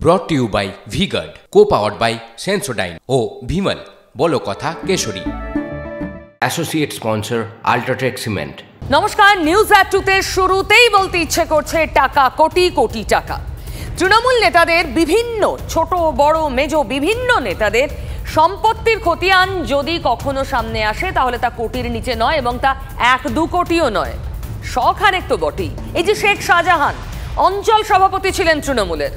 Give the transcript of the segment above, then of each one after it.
ব্রট to you by V-Guard, co-powered by Sensodyne ও ভিমল বলো কথা কেশরী। Associate sponsor UltraTech cement. নমস্কার, নিউজ অ্যাট টুতে শুরুতেই বলতে ইচ্ছে করছে টাকা, কোটি কোটি টাকা। তৃণমূল নেতাদের বিভিন্ন ছোট বড় মেজো বিভিন্ন নেতাদের সম্পত্তির খতিয়ান যদি কখনো সামনে আসে তাহলে তা কোটির নিচে নয়, এবং তা 1-2 কোটিও নয়, শখানেক তো বটেই। এই যে শেখ শাহজাহান অঞ্চল সভাপতি ছিলেন তৃণমূলের,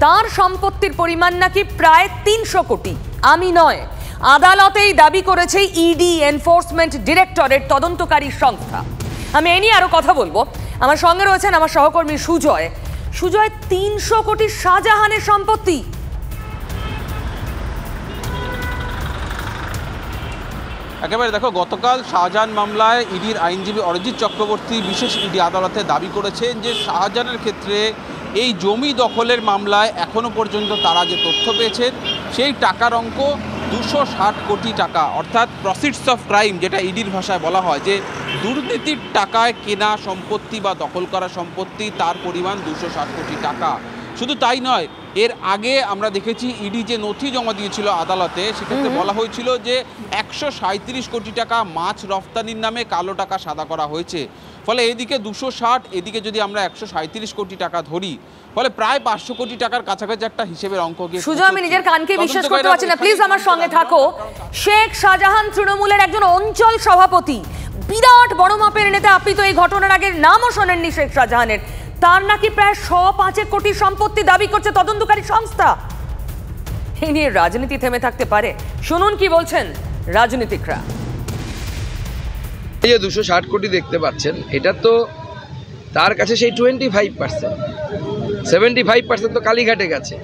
তার সম্পত্তির পরিমাণ নাকি প্রায় 300 কোটি। আমি নয়, আদালতেই দাবি করেছে ইডি, এনফোর্সমেন্ট ডিরেক্টরেট তদন্তকারী সংস্থা। আমি এ নিয়ে আরো কথা বলবো। আমার সঙ্গে রয়েছেন আমার সহকর্মী সুজয়। 300 কোটি শাহজাহানের সম্পত্তি। একেবারে দেখো, গতকাল শাহজাহান মামলায় ইডির আইনজীবী অরিজিৎ চক্রবর্তী বিশেষ ইডি আদালতে দাবি করেছেন যে শাহজাহানের ক্ষেত্রে এই জমি দখলের মামলায় এখনো পর্যন্ত তারা যে তথ্য পেয়েছেন সেই টাকার অঙ্ক 260 কোটি টাকা, অর্থাৎ প্রসিডস অফ ক্রাইম, যেটা ইডির ভাষায় বলা হয় যে দুর্নীতির টাকায় কেনা সম্পত্তি বা দখল করা সম্পত্তি, তার পরিমাণ 260 কোটি টাকা। শুধু তাই নয়, এর আগে আমরা দেখেছি ইডি যে নথি জমা দিয়েছিল আদালতে, সেক্ষেত্রে বলা হয়েছিল যে 137 কোটি টাকা মাছ রফতানির নামে কালো টাকা সাদা করা হয়েছে। ফলে এদিকে 260, এদিকে যদি আমরা 137 কোটি টাকা ধরি, ফলে প্রায় 500 কোটি টাকার কাছাকাছি একটা হিসেবের অঙ্ক গিয়ে। সুজয়, আমি নিজের কানকে বিশ্বাস করতে পারছি না, প্লিজ আমার সঙ্গে থাকো। শেখ শাহজাহান তৃণমূলের একজন অঞ্চল সভাপতি, বিরাট বড় মাপের নেতা। আপনি তো এই ঘটনার আগে নামও শোনেননি শেখ শাহজাহানের। তার নাকি প্রায় 105 কোটি সম্পত্তি দাবি করছে তদন্তকারী সংস্থা। এই নিয়ে রাজনীতি থেমে থাকতে পারে? শুনুন কি বলছেন রাজনীতিকরা। এই যে 260 কোটি দেখতে পাচ্ছেন, এটা তো তার কাছে সেই 25%, 75% তো কালীঘাটে গেছে।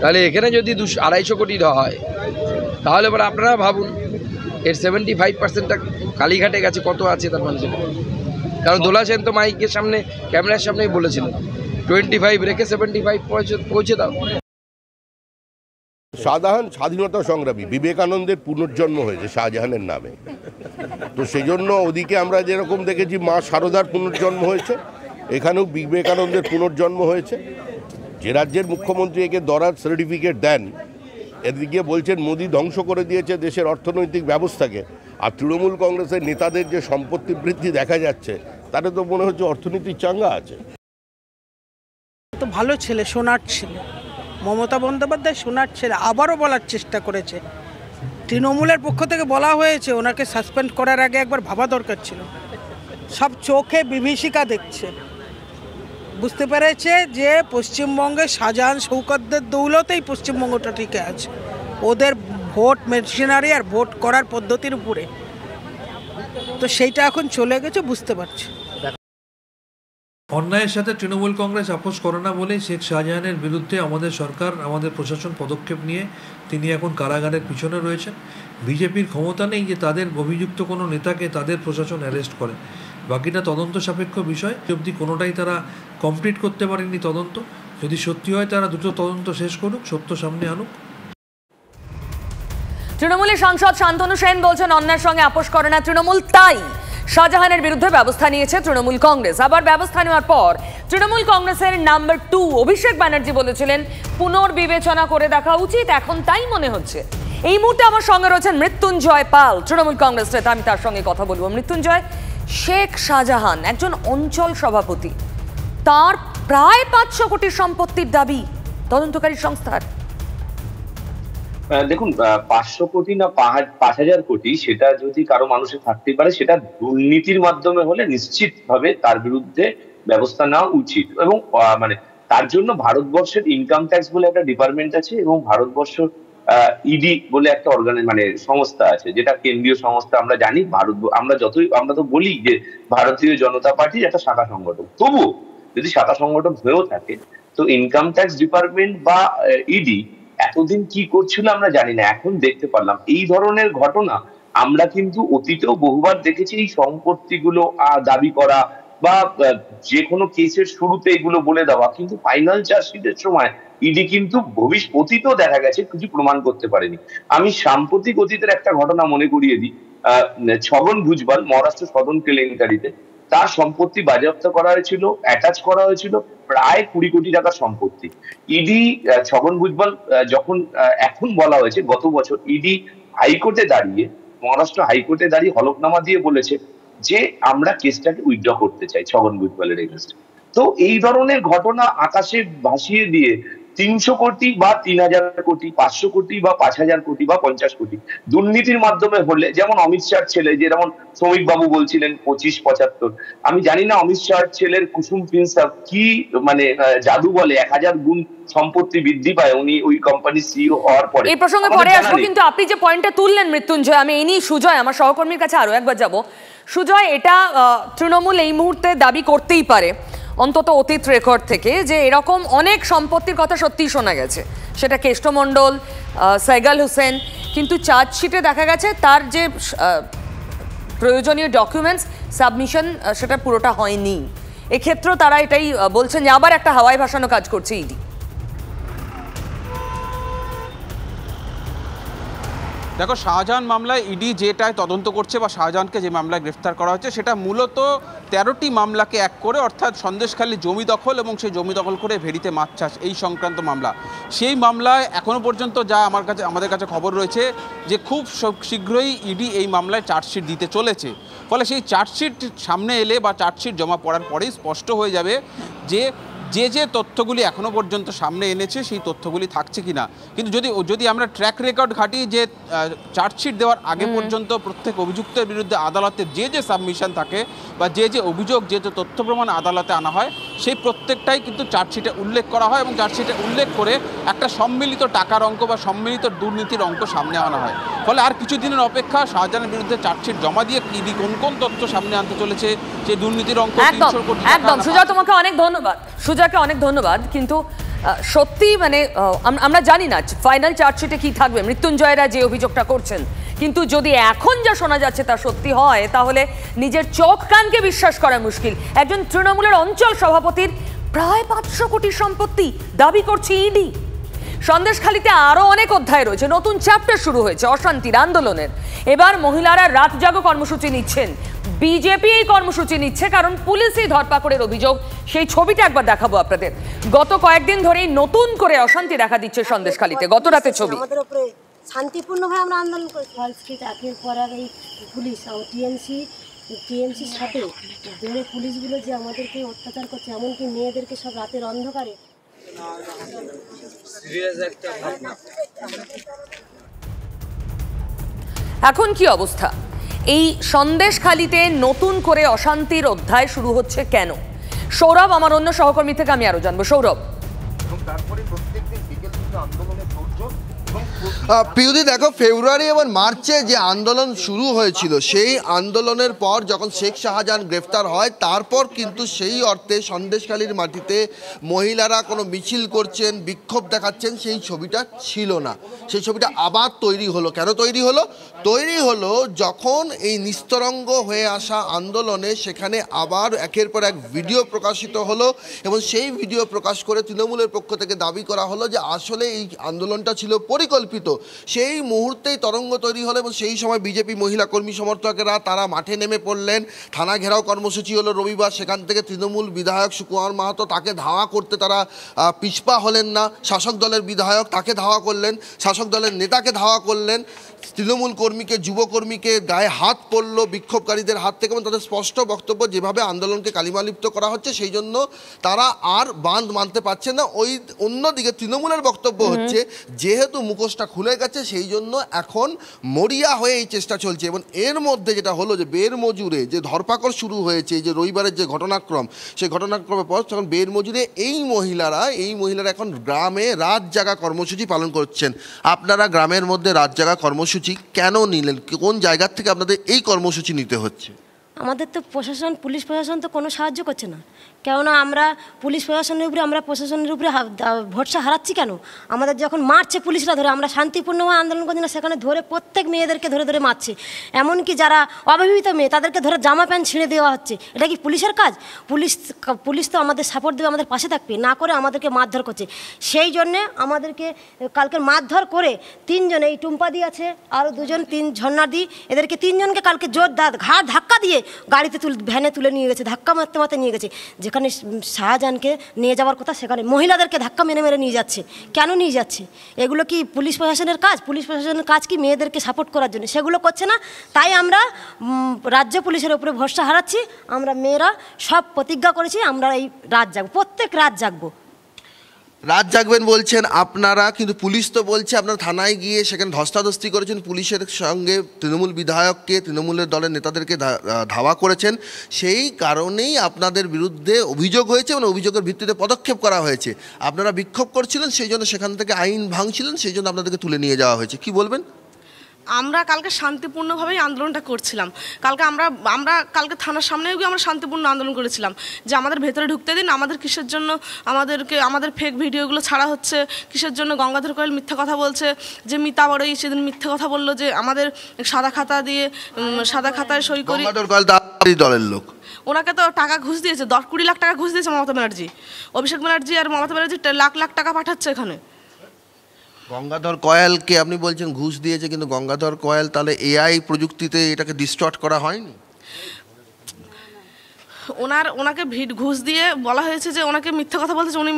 তাহলে এখানে যদি 250 কোটি হয়, তাহলে পরে আপনারা ভাবুন এর 75%টা কালীঘাটে গেছে, কত আছে তার মানুষের। কারণ দোলা সেন তো মাইকের সামনে, ক্যামেরার সামনেই বলেছিলেন 25 রেখে 75 পৌঁছে দাও। শাহজাহান স্বাধীনতা সংগ্রামী, বিবেকানন্দের পুনর্জন্ম হয়েছে শাহজাহানের নামে। তো সেই জন্য ওদিকে আমরা যেরকম দেখেছি মা শারদার পুনর্জন্ম হয়েছে, এখানেও বিবেকানন্দের পুনর্জন্ম হয়েছে। যে রাজ্যের মুখ্যমন্ত্রী একে দরাজ সার্টিফিকেট দেন, এদিকে বলছেন মোদি ধ্বংস করে দিয়েছে দেশের অর্থনৈতিক ব্যবস্থাকে, আর তৃণমূল কংগ্রেসের নেতাদের যে সম্পত্তি বৃদ্ধি দেখা যাচ্ছে, তাতে তো মনে হচ্ছে অর্থনীতির চাঙ্গা আছে। তো ভালো ছেলে, সোনার ছেলে, মমতা বন্দ্যোপাধ্যায় সোনার ছেলে। আবারও বলার চেষ্টা করেছে, তৃণমূলের পক্ষ থেকে বলা হয়েছে ওনাকে সাসপেন্ড করার আগে একবার ভাবা দরকার ছিল। সব চোখে বিভীষিকা দেখছে, বুঝতে পেরেছে যে পশ্চিমবঙ্গে শাহজাহান শৌকতদের দৌলতেই পশ্চিমবঙ্গটা টিকে আছে, ওদের ভোট মেশিনারি আর ভোট করার পদ্ধতির উপরে। তো সেইটা এখন চলে গেছে, বুঝতে পারছে। অন্যায়ের সাথে তৃণমূল কংগ্রেস আপোষ করে না বলেই শেখ শাহজাহানের বিরুদ্ধে আমাদের সরকার, আমাদের প্রশাসন পদক্ষেপ নিয়ে তিনি এখন কারাগারের পিছনে রয়েছেন। বিজেপির ক্ষমতা নেই যে তাদের অভিযুক্ত কোনো নেতাকে তাদের প্রশাসন অ্যারেস্ট করে। বাকিটা তদন্ত সাপেক্ষ বিষয়, অবধি কোনোটাই তারা কমপ্লিট করতে পারেনি তদন্ত। যদি সত্যি হয় তারা দ্রুত তদন্ত শেষ করুক, সত্য সামনে আনুক। তৃণমূলের সাংসদ শান্তনু সেন বলছেন অন্যায়ের সঙ্গে আপোষ করে না তৃণমূল, তাই শাহজাহানের বিরুদ্ধে ব্যবস্থা নিয়েছে তৃণমূল কংগ্রেস। আবার ব্যবস্থা নেওয়ার পর তৃণমূল কংগ্রেসের নাম্বার 2 অভিষেক ব্যানার্জি বলেছিলেন পুনর্বিবেচনা করে দেখা উচিত, এখন তাই মনে হচ্ছে। এই মুহূর্তে আমার সঙ্গে রয়েছেন মৃত্যুঞ্জয় পাল, তৃণমূল কংগ্রেস নেতা। আমি তার সঙ্গে কথা বলবো। মৃত্যুঞ্জয়, শেখ শাহজাহান একজন অঞ্চল সভাপতি, তার প্রায় 500 কোটির সম্পত্তির দাবি তদন্তকারী সংস্থার। দেখুন, 500 কোটি না 5000 কোটি, সেটা যদি কারো মানুষের থাকতে পারে, সেটা দুর্নীতির মাধ্যমে হলে নিশ্চিতভাবে তার বিরুদ্ধে ব্যবস্থা নেওয়া উচিত। এবং মানে তার জন্য ভারতবর্ষের ইনকাম ট্যাক্স বলে একটা ডিপার্টমেন্ট আছে, এবং ভারতবর্ষ ইডি বলে একটা সংস্থা আছে, যেটা কেন্দ্রীয় সংস্থা। আমরা জানি আমরা তো বলি যে ভারতীয় জনতা পার্টির একটা শাখা সংগঠন, তবুও যদি শাখা সংগঠন হয়েও থাকে, তো ইনকাম ট্যাক্স ডিপার্টমেন্ট বা ইডি এতদিন কি করছিল আমরা জানি না। এখন দেখতে পারলাম এই ধরনের ঘটনা আমরা কিন্তু অতীতেও বহুবার দেখেছি। এই সম্পত্তিগুলো দাবি করা বা যে কোনো কেসের শুরুতে এগুলো বলে দেওয়া, কিন্তু ফাইনাল চার্জশিটের সময় ইডি কিন্তু অতীতেও দেখা গেছে কিছু প্রমাণ করতে পারেনি। আমি সাম্প্রতিক অতীতের একটা ঘটনা মনে করিয়ে দিই। ছগন ভুজবল মহারাষ্ট্র সদন কেলেঙ্কারিতে তার সম্পত্তি বাজেয়াপ্ত করা হয়েছিল, অ্যাটাচ করা হয়েছিল প্রায় 20 কোটি টাকার সম্পত্তি। ইডি ছগন ভুজবল যখন এখন বলা হয়েছে গত বছর ইডি হাইকোর্টে দাঁড়িয়ে, মহারাষ্ট্র হাইকোর্টে দাঁড়িয়ে হলফনামা দিয়ে বলেছে যে আমরা কেসটাকে উইথড্র করতে চাই ছগন ভুজবলের এগেইনস্টে। তো এই ধরনের ঘটনা আকাশে ভাসিয়ে দিয়ে 300 কোটি বা 3000 কোটি, 500 কোটি বা 5000 কোটি বা 50 কোটি দুর্নীতির মাধ্যমে হলে, যেমন অমিত শাহর ছেলে, যেমন শ্রমিক বাবু বলছিলেন 25-75, আমি জানি না অমিত শাহর ছেলের কুসুম প্রিন্সাপ কি মানে জাদু বলে 1000 গুণ সম্পত্তি বৃদ্ধি পায় উনি ওই কোম্পানির সিইও হওয়ার পরে। এই প্রসঙ্গে পরে আসবো, কিন্তু আপনি যে পয়েন্টটা তুললেন মৃত্যুঞ্জয়, আমি এই নিয়ে সুজয় আমার সহকর্মীর কাছে আরো একবার যাব। সুজয়, এটা তৃণমূল এই মুহূর্তে দাবি করতেই পারে অন্তত অতীত রেকর্ড থেকে যে এরকম অনেক সম্পত্তির কথা সত্যিই শোনা গেছে, সেটা কেষ্টমণ্ডল, সাইগাল হোসেন, কিন্তু চার্জশিটে দেখা গেছে তার যে প্রয়োজনীয় ডকুমেন্টস সাবমিশন সেটা পুরোটা হয়নি। এক্ষেত্রেও তারা এটাই বলছেন যে আবার একটা হাওয়ায় ভাসানো কাজ করছে ইডি। দেখো, শাহজাহান মামলায় ইডি যেটায় তদন্ত করছে বা শাহজাহানকে যে মামলায় গ্রেফতার করা হচ্ছে সেটা মূলত 13টি মামলাকে এক করে, অর্থাৎ সন্দেশখালী জমি দখল এবং সেই জমি দখল করে ভেড়িতে মাছ চাষ এই সংক্রান্ত মামলা। সেই মামলায় এখনও পর্যন্ত যা আমাদের কাছে খবর রয়েছে যে খুব শীঘ্রই ইডি এই মামলায় চার্জশিট দিতে চলেছে। ফলে সেই চার্জশিট সামনে এলে বা চার্জশিট জমা পড়ার পরেই স্পষ্ট হয়ে যাবে যে যে তথ্যগুলি এখনো পর্যন্ত সামনে এনেছে সেই তথ্যগুলি থাকছে কিনা। কিন্তু যদি আমরা ট্র্যাক রেকর্ড ঘাঁটি, যে চার্জশিট দেওয়ার আগে পর্যন্ত প্রত্যেক অভিযুক্তের বিরুদ্ধে আদালতে যে সাবমিশন থাকে বা যে অভিযোগ, যে তথ্য প্রমাণ আদালতে আনা হয়, সেই প্রত্যেকটাই কিন্তু চার্জশিটে উল্লেখ করা হয় এবং চার্জশিটে উল্লেখ করে একটা সম্মিলিত টাকার অঙ্ক বা সম্মিলিত দুর্নীতির অঙ্ক সামনে আনা হয়। ফলে আর কিছুদিনের অপেক্ষা, শাহজাহানের বিরুদ্ধে চার্জশিট জমা দিয়ে ইডি কোন তথ্য সামনে আনতে চলেছে, সেই দুর্নীতির অঙ্ক। একদম সুজয়, তোমাকে অনেক ধন্যবাদ, সুজয়কে অনেক ধন্যবাদ। কিন্তু সত্যি মানে আমরা জানি না ফাইনাল চার্জশিটে কি থাকবে, মৃত্যুঞ্জয়রা যে অভিযোগটা করছেন, কিন্তু যদি এখন যা শোনা যাচ্ছে তা সত্যি হয় তাহলে নিজের চোখ কানকে বিশ্বাস করা মুশকিল। একজন তৃণমূলের অঞ্চল সভাপতির প্রায় 500 কোটি সম্পত্তি দাবি করছে ইডি। সন্দেশখালীতে আরো অনেক অধ্যায় রয়েছে, নতুন চ্যাপ্টার শুরু হয়েছে অশান্তির, আন্দোলনের। এবার মহিলারা রাত জাগো কর্মসূচি নিচ্ছেন, বিজেপি এই কর্মসূচি নিচ্ছে কারণ পুলিশই ধরপাকড়ের অভিযোগ। সেই ছবিটা একবার দেখাবো আপনাদের। গত কয়েকদিন ধরেই নতুন করে অশান্তি দেখা দিচ্ছে সন্দেশখালীতে। গত রাতে ছবি। শান্তিপূর্ণভাবে আমরা আন্দোলন করেছি, একের পর এক এই পুলিশ টিএমসির সাথে ধরে পুলিশগুলো যে আমাদেরকে অত্যাচার করছে, এমনকি মেয়েদেরকে সব রাতের অন্ধকারে। এখন কি অবস্থা? এই সন্দেশখালীতে নতুন করে অশান্তির অধ্যায় শুরু হচ্ছে কেন? সৌরভ, আমার অন্য সহকর্মী থেকে আমি আরো জানবো। সৌরভ। পিউদি, দেখো, ফেব্রুয়ারি এবং মার্চে যে আন্দোলন শুরু হয়েছিল, সেই আন্দোলনের পর যখন শেখ শাহজাহান গ্রেফতার হয়, তারপর কিন্তু সেই অর্থে সন্দেশখালীর মাটিতে মহিলারা কোনো মিছিল করছেন, বিক্ষোভ দেখাচ্ছেন, সেই ছবিটা ছিল না। সেই ছবিটা আবার তৈরি হলো। কেন তৈরি হলো? তৈরি হলো যখন এই নিস্তরঙ্গ হয়ে আসা আন্দোলনে সেখানে আবার একের পর এক ভিডিও প্রকাশিত হলো এবং সেই ভিডিও প্রকাশ করে তৃণমূলের পক্ষ থেকে দাবি করা হলো যে আসলে এই আন্দোলনটা ছিল পরিকল্পিত। সেই মুহূর্তেই তরঙ্গ তৈরি হলো এবং সেই সময় বিজেপি মহিলা কর্মী সমর্থকেরা তারা মাঠে নেমে পড়লেন। থানা ঘেরাও কর্মসূচি হলো রবিবার। সেখান থেকে তৃণমূল বিধায়ক সুকুমার মাহাতো, তাকে ধাওয়া করতে তারা পিছপা হলেন না। শাসক দলের বিধায়ক, তাকে ধাওয়া করলেন। শাসক দলের নেতাকে ধাওয়া করলেন। তৃণমূল কর্মীকে, যুবকর্মীকে গায়ে হাত পড়ল বিক্ষোভকারীদের হাত থেকে এবং তাদের স্পষ্ট বক্তব্য যেভাবে আন্দোলনকে কালিমালিপ্ত করা হচ্ছে সেই জন্য তারা আর বাঁধ মানতে পারছেন না। ওই অন্যদিকে তৃণমূলের বক্তব্য হচ্ছে যেহেতু মুখোশটা খুলে গেছে সেই জন্য এখন মরিয়া হয়ে এই চেষ্টা চলছে। এবং এর মধ্যে যেটা হলো যে বের মজুরে যে ধরপাকড় শুরু হয়েছে, এই যে রবিবারের যে ঘটনাক্রম, সেই ঘটনাক্রমের পর তখন বের মজুরে এই মহিলারা এখন গ্রামে রাত জাগা কর্মসূচি পালন করছেন। আপনারা গ্রামের মধ্যে রাত জাগা কর্মসূচি কেন নিলেন? কোন জায়গা থেকে আপনাদের এই কর্মসূচি নিতে হচ্ছে? আমাদের তো পুলিশ প্রশাসন তো কোনো সাহায্য করছে না। কেননা আমরা পুলিশ প্রশাসনের উপরে ভরসা হারাচ্ছি কেন? আমাদের যখন মারছে পুলিশরা ধরে, আমরা শান্তিপূর্ণভাবে আন্দোলন করছি না, সেখানে ধরে প্রত্যেক মেয়েদেরকে ধরে ধরে মারছে। এমনকি যারা অবিবাহিত মেয়ে তাদেরকে ধরে জামা প্যান্ট ছিঁড়ে দেওয়া হচ্ছে। এটা কি পুলিশের কাজ? পুলিশ তো আমাদের সাপোর্ট দেবে, আমাদের পাশে থাকবে, না করে আমাদেরকে মারধর করছে। সেই জন্যে আমাদেরকে কালকে মারধর করে 3 জন, এই টুম্পাদি আছে, আরও 2 জন, 3 ঝর্ণাদি, এদেরকে 3 জনকে কালকে জোর ঘাড় ধাক্কা দিয়ে গাড়িতে ভ্যানে তুলে নিয়ে গেছে, ধাক্কা মারতে মারতে নিয়ে গেছে। যেখানে শাহজাহানকে নিয়ে যাওয়ার কথা সেখানে মহিলাদেরকে ধাক্কা মেরে মেরে নিয়ে যাচ্ছে। কেন নিয়ে যাচ্ছে? এগুলো কি পুলিশ প্রশাসনের কাজ? পুলিশ প্রশাসনের কাজ কি মেয়েদেরকে সাপোর্ট করার জন্য? সেগুলো করছে না। তাই আমরা রাজ্য পুলিশের উপরে ভরসা হারাচ্ছি। আমরা মেয়েরা সব প্রতিজ্ঞা করেছি, আমরা এই রাত জাগবো, প্রত্যেক রাত জাগবো। রাত জাগবেন বলছেন আপনারা, কিন্তু পুলিশ তো বলছে আপনারা থানায় গিয়ে সেখানে ধস্তাধস্তি করেছেন, পুলিশের সঙ্গে তৃণমূল বিধায়ককে, তৃণমূলের দলের নেতাদেরকে ধাওয়া করেছেন, সেই কারণেই আপনাদের বিরুদ্ধে অভিযোগ হয়েছে এবং অভিযোগের ভিত্তিতে পদক্ষেপ করা হয়েছে। আপনারা বিক্ষোভ করছিলেন, সেই জন্য সেখান থেকে আইন ভাঙছিলেন, সেই জন্য আপনাদেরকে তুলে নিয়ে যাওয়া হয়েছে। কি বলবেন? আমরা কালকে শান্তিপূর্ণভাবেই আন্দোলনটা করছিলাম। আমরা কালকে থানার সামনেও গিয়ে আমরা শান্তিপূর্ণ আন্দোলন করেছিলাম যে আমাদের ভেতরে ঢুকতে দিন, আমাদের কিসের জন্য আমাদের ফেক ভিডিওগুলো ছাড়া হচ্ছে, কিসের জন্য গঙ্গাধর কয়েল মিথ্যা কথা বলছে, যে মিতা বড়ই সেদিন মিথ্যা কথা বললো যে আমাদের সাদা খাতায় সই করি। গঙ্গাধর কয়েল দলের লোক, ওনাকে তো টাকা ঘুষ দিয়েছে, 10-20 লাখ টাকা ঘুষ দিয়েছে মমতা ব্যানার্জি। অভিষেক ব্যানার্জি আর মমতা ব্যানার্জি লাখ লাখ টাকা পাঠাচ্ছে এখানে। গঙ্গাধর কয়ালকে আপনি বলছেন ঘুষ দিয়েছে, কিন্তু গঙ্গাধর কয়াল তাহলে এআই প্রযুক্তিতে এটাকে ডিস্টর্ট করা হয়নি? ওনাকে ঘুষ দিয়ে বলা হয়েছে যে ওনাকে মিথ্যা কথা বলতেছে, উনি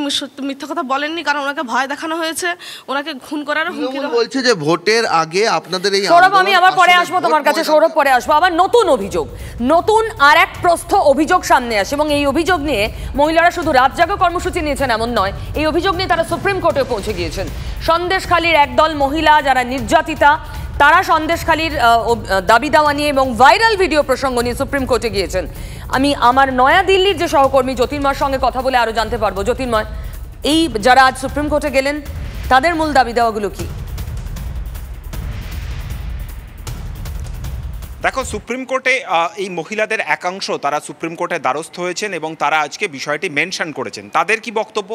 মিথ্যা কথা বলেননি, কারণ ওনাকে ভয় দেখানো হয়েছে, ওনাকে খুন করার হুমকি বলছে যে ভোটের আগে আপনাদের এই সৌরভ, আমি আবার পরে আসবো তোমার কাছে, সৌরভ পরে আসবো। আবার নতুন আর এক প্রস্থ অভিযোগ সামনে আসে, এবং এই অভিযোগ নিয়ে মহিলারা শুধু রাত জাগো কর্মসূচি নিয়েছেন এমন নয়, এই অভিযোগ নিয়ে তারা সুপ্রিম কোর্টে পৌঁছে গিয়েছেন। সন্দেশখালীর একদল মহিলা যারা নির্যাতিতা, তারা সন্দেশখালীর দাবি দাওয়া নিয়ে এবং ভাইরাল ভিডিও প্রসঙ্গ নিয়ে সুপ্রিম কোর্টে গিয়েছেন। আমি আমার নয়াদিল্লির যে সহকর্মী জ্যোতির্ময়ের সঙ্গে কথা বলে আরো জানতে পারবো। জ্যোতির্ময়, এই যারা আজ সুপ্রিম কোর্টে গেলেন তাদের মূল দাবি দাওয়াগুলো কি? দেখো, সুপ্রিম কোর্টে এই মহিলাদের একাংশ তারা সুপ্রিম কোর্টে দ্বারস্থ হয়েছেন এবং তারা আজকে বিষয়টি মেনশন করেছেন। তাদের কি বক্তব্য?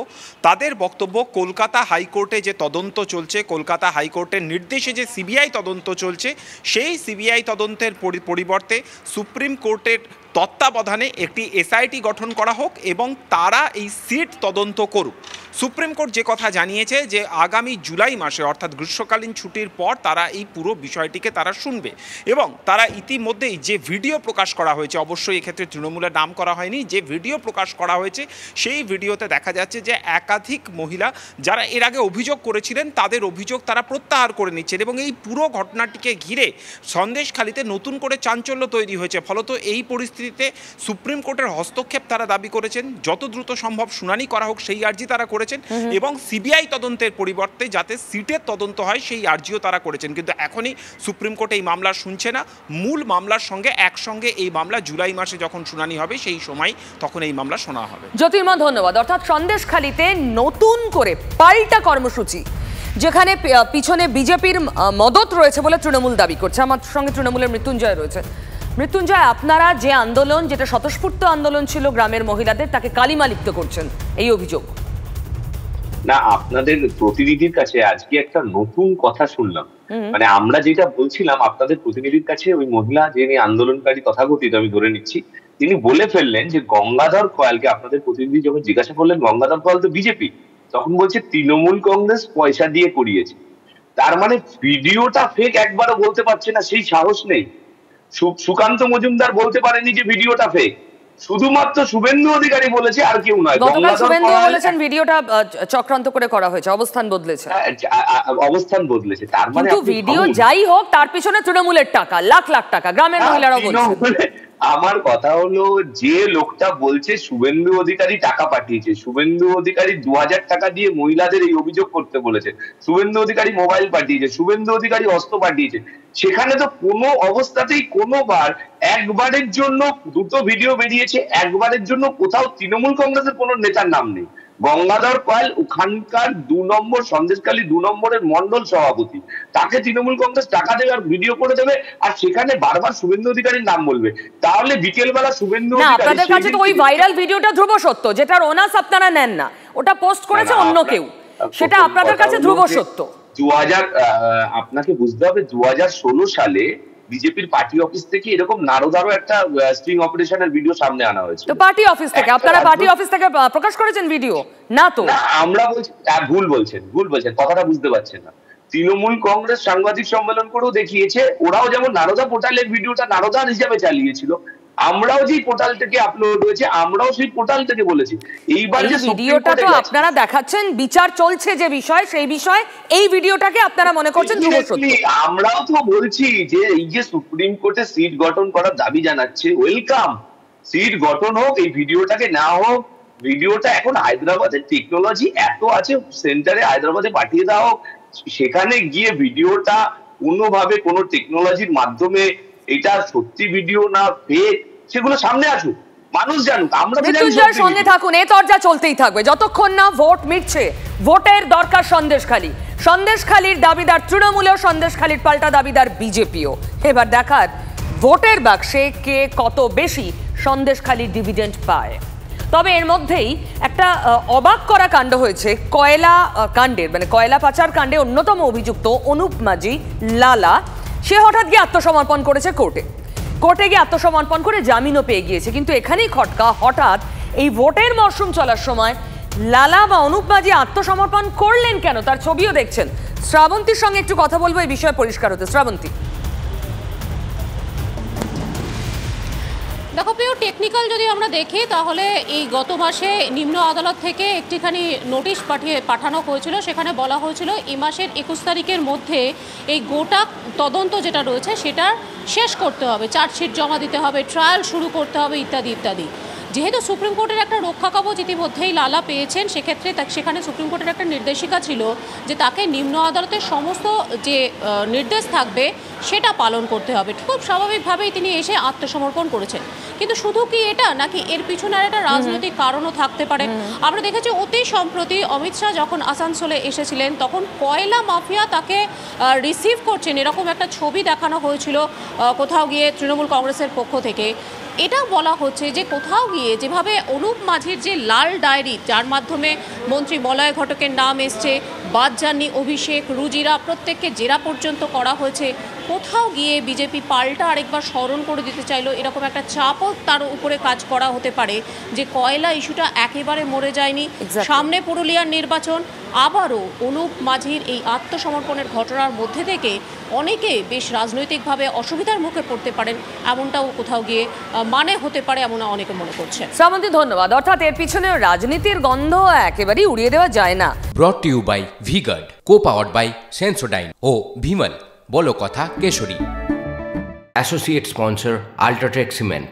তাদের বক্তব্য, কলকাতা হাইকোর্টে যে তদন্ত চলছে, কলকাতা হাইকোর্টের নির্দেশে যে সিবিআই তদন্ত চলছে, সেই সিবিআই তদন্তের পরিবর্তে সুপ্রিম কোর্টের তত্ত্বাবধানে একটি এসআইটি গঠন করা হোক এবং তারা এই সিট তদন্ত করুক। সুপ্রিম কোর্ট যে কথা জানিয়েছে যে আগামী জুলাই মাসে অর্থাৎ গ্রীষ্মকালীন ছুটির পর তারা এই পুরো বিষয়টিকে তারা শুনবে এবং তারা ইতিমধ্যেই যে ভিডিও প্রকাশ করা হয়েছে, অবশ্যই এক্ষেত্রে তৃণমূলের নাম করা হয়নি, যে ভিডিও প্রকাশ করা হয়েছে সেই ভিডিওতে দেখা যাচ্ছে যে একাধিক মহিলা যারা এর আগে অভিযোগ করেছিলেন তাদের অভিযোগ তারা প্রত্যাহার করে নিচ্ছেন এবং এই পুরো ঘটনাটিকে ঘিরে সন্দেশখালীতে নতুন করে চাঞ্চল্য তৈরি হয়েছে। ফলত এই পরিস্থিতিতে সুপ্রিম কোর্টের হস্তক্ষেপ তারা দাবি করেছেন, যত দ্রুত সম্ভব শুনানি করা হোক সেই আর্জি তারা করেছেন এবং সিবিআই তদন্তের পরিবর্তে যাতে সিটের তদন্ত হয় সেই আর্জিও তারা করেছেন। কিন্তু এখনই সুপ্রিম কোর্ট এই মামলা শুনছে না, মূল মামলার সঙ্গে একসঙ্গে এই মামলা জুলাই মাসে যখন শুনানি হবে সেই সময় তখন এই মামলা শোনা হবে। জ্যোতির্ময়, ধন্যবাদ। অর্থাৎ সন্দেশখালীতে নতুন করে পাল্টা কর্মসূচি, যেখানে পিছনে বিজেপির মদত রয়েছে বলে তৃণমূল দাবি করছে। আমার সঙ্গে তৃণমূলের মৃত্যুঞ্জয় রয়েছে। মৃত্যুঞ্জয়, আপনারা যে আন্দোলন, যেটা স্বতঃস্ফূর্ত আন্দোলন ছিল গ্রামের মহিলাদের, তাকে কালিমা লিপ্ত করছেন, এই অভিযোগ। না, আপনাদের প্রতিনিধির কাছে আজকে একটা নতুন কথা শুনলাম। মানে আমরা যেটা বলছিলাম আপনাদের প্রতিনিধির কাছে, ওই মহিলা যিনি আন্দোলনকারী তথাকথিত, আমি ধরে নিচ্ছি, তিনি বলে ফেললেন যে গঙ্গাধর কয়ালকে, আপনাদের প্রতিনিধি যখন জিজ্ঞাসা করলেন গঙ্গাধর কয়াল তো বিজেপি, তখন বলছে তৃণমূল কংগ্রেস পয়সা দিয়ে করিয়েছে। তার মানে ভিডিওটা ফেক একবারও বলতে পারছে না, সেই সাহস নেই। সুকান্ত মজুমদার বলতে পারেনি যে ভিডিওটা ফেক, শুধুমাত্র শুভেন্দু অধিকারী বলেছে, আর কেউ নয়। গতকাল শুভেন্দু বলেছেন ভিডিওটা চক্রান্ত করে করা হয়েছে, অবস্থান বদলেছে। তার মানে কিন্তু ভিডিও যাই হোক, তার পিছনে তৃণমূলের টাকা, লাখ লাখ টাকা, গ্রামের মহিলারাও বলছেন। আমার কথা হলো, যে লোকটা বলছে শুভেন্দু অধিকারী টাকা পাঠিয়েছে, শুভেন্দু অধিকারী 2000 টাকা দিয়ে মহিলাদের এই অভিযোগ করতে বলেছে, শুভেন্দু অধিকারী মোবাইল পাঠিয়েছে, শুভেন্দু অধিকারী অস্ত্র পাঠিয়েছে, সেখানে তো কোনো অবস্থাতেই কোনোবার, একবারের জন্য দুটো ভিডিও বেরিয়েছে, একবারের জন্য কোথাও তৃণমূল কংগ্রেসের কোনো নেতার নাম নেই। গঙ্গাধর কয়াল ওখানকার 2 নম্বর সন্দেশখালী 2 নম্বরের মন্ডল সভাপতি, তাকে তৃণমূল কংগ্রেস টাকা দেবে আর ভিডিও করে দেবে, আর সেখানে বারবার শুভেন্দু অধিকারীর নাম বলবে। তাহলে বিকেলবেলা শুভেন্দু না, আপনাদের কাছে তো ওই ভাইরাল ভিডিওটা ধ্রুব সত্য, যেটার ওনাস আপনারা নেন না, ওটা পোস্ট করেছে অন্য কেউ, সেটা আপনাদের কাছে ধ্রুব সত্য। 2000 আপনাকে বুঝতে হবে 2016 সালে বিজেপির পার্টি অফিস থেকে এরকম নারদারও একটা স্ট্রিং অপারেশনের ভিডিও সামনে আনা হয়েছে। তো পার্টি অফিস থেকে আপনারা পার্টি অফিস থেকে প্রকাশ করেছেন ভিডিও? না তো, আমরা বলছি ভুল বলছেন, কথাটা বুঝতে পারছেন না। তৃণমূল কংগ্রেস সাংবাদিক সম্মেলন করেও দেখিয়েছে, ওরাও যেমন নারদা পোর্টালের ভিডিওটা নারদার হিসাবে চালিয়েছিল, আমরাও যে পোর্টাল থেকে আপলোড হয়েছে আমরাও সেই পোর্টাল থেকে বলেছি। এইবার যে ভিডিওটা তো আপনারা দেখাচ্ছেন, বিচার চলছে যে বিষয়, সেই বিষয় এই ভিডিওটাকে আপনারা মনে করছেন ধ্রুব সত্য। আমরাও তো বলছি যে এই যে সুপ্রিম কোর্টে সিট গঠন করার দাবি জানাচ্ছে, ওয়েলকাম, সিট গঠন হোক, এই ভিডিওটাকে না হোক। ভিডিওটা এখন হায়দ্রাবাদের টেকনোলজি এত আছে, সেন্টারে হায়দ্রাবাদে পাঠিয়ে দেওয়া হোক, সেখানে গিয়ে ভিডিওটা কোনোভাবে কোনো টেকনোলজির মাধ্যমে এটা সত্যি ভিডিও না ফেক, সেগুলো সামনে আসুক, মানুষ জানুক। আমরা মৃত্যুঞ্জয়ের সঙ্গে থাকুন, এই তরজা চলতেই থাকবে যতক্ষণ না ভোট মিটছে। ভোটের দরকার সন্দেশখালী, সন্দেশখালীর দাবিদার তৃণমূলেও, সন্দেশখালীর পাল্টা দাবিদার বিজেপিও। এবার দেখার ভোটের বাক্সে কে কত বেশি সন্দেশখালীর ডিভিডেন্ড পায়। তবে এর মধ্যেই একটা অবাক করা কাণ্ড হয়েছে কয়লা কাণ্ডের, মানে কয়লা পাচার কাণ্ডে অন্যতম অভিযুক্ত অনুপ মাঝি লালা, সে হঠাৎ গিয়ে আত্মসমর্পণ করেছে কোর্টে গিয়ে আত্মসমর্পণ করে জামিনও পেয়ে গিয়েছে। কিন্তু এখানেই খটকা, হঠাৎ এই ভোটের মরশুম চলার সময় লালা বা অনুপ মাঝি আত্মসমর্পণ করলেন কেন, তার ছবিও দেখছেন। শ্রাবন্তীর সঙ্গে একটু কথা বলবো এই বিষয়ে পরিষ্কার হতে। শ্রাবন্তী, দেখো প্রিয়, টেকনিক্যাল যদি আমরা দেখি তাহলে এই গত মাসে নিম্ন আদালত থেকে একটিখানি নোটিশ পাঠানো হয়েছিল, সেখানে বলা হয়েছিল এই মাসের 21 তারিখের মধ্যে এই গোটা তদন্ত যেটা রয়েছে সেটা শেষ করতে হবে, চার্জশিট জমা দিতে হবে, ট্রায়াল শুরু করতে হবে, ইত্যাদি ইত্যাদি। যেহেতু সুপ্রিম কোর্টের একটা রক্ষা কবচ ইতিমধ্যেই লালা পেয়েছেন, সেক্ষেত্রে সেখানে সুপ্রিম কোর্টের একটা নির্দেশিকা ছিল যে তাকে নিম্ন আদালতের সমস্ত যে নির্দেশ থাকবে সেটা পালন করতে হবে। খুব স্বাভাবিকভাবেই তিনি এসে আত্মসমর্পণ করেছেন। কিন্তু শুধু কি এটা, নাকি এর পিছনে আর একটা রাজনৈতিক কারণও থাকতে পারে? আমরা দেখেছি অতি সম্প্রতি অমিত শাহ যখন আসানসোলে এসেছিলেন তখন কয়লা মাফিয়া তাকে রিসিভ করছেন, এরকম একটা ছবি দেখানো হয়েছিল কোথাও গিয়ে তৃণমূল কংগ্রেসের পক্ষ থেকে। এটা বলা হচ্ছে যে কোথাও গিয়ে যেভাবে অনুপ মাঝির যে লাল ডায়েরি, যার মাধ্যমে মন্ত্রী মলয় ঘটকের নাম এসছে, বাদজানি, অভিষেক, রুজিরা প্রত্যেককে জেরা পর্যন্ত করা হয়েছে, কোথাও গিয়ে বিজেপি পাল্টা আরেকবার স্মরণ করে দিতে চাইলো, এরকম একটা চাপও তার উপরে কাজ করা হতে পারে যে কয়লা ইস্যুটা একেবারে মরে যায়নি। সামনে পুরুলিয়ার নির্বাচন, আবারও অনুপ মাঝির এই আত্মসমর্পণের ঘটনার মধ্যে থেকে অনেকে বেশ রাজনৈতিকভাবে অসুবিধার মুখে পড়তে পারেন, এমনটাও কোথাও গিয়ে মানে হতে পারে, এমন অনেকে মনে করছে। শ্রাবন্তী, ধন্যবাদ। অর্থাৎ এর পিছনে রাজনীতির গন্ধ একেবারেই উড়িয়ে দেওয়া যায় না। Brought to you by V-Guard, co powered by Sensodyne ও ভিমল, বলো কথা কেশরী। Associate sponsor UltraTech cement.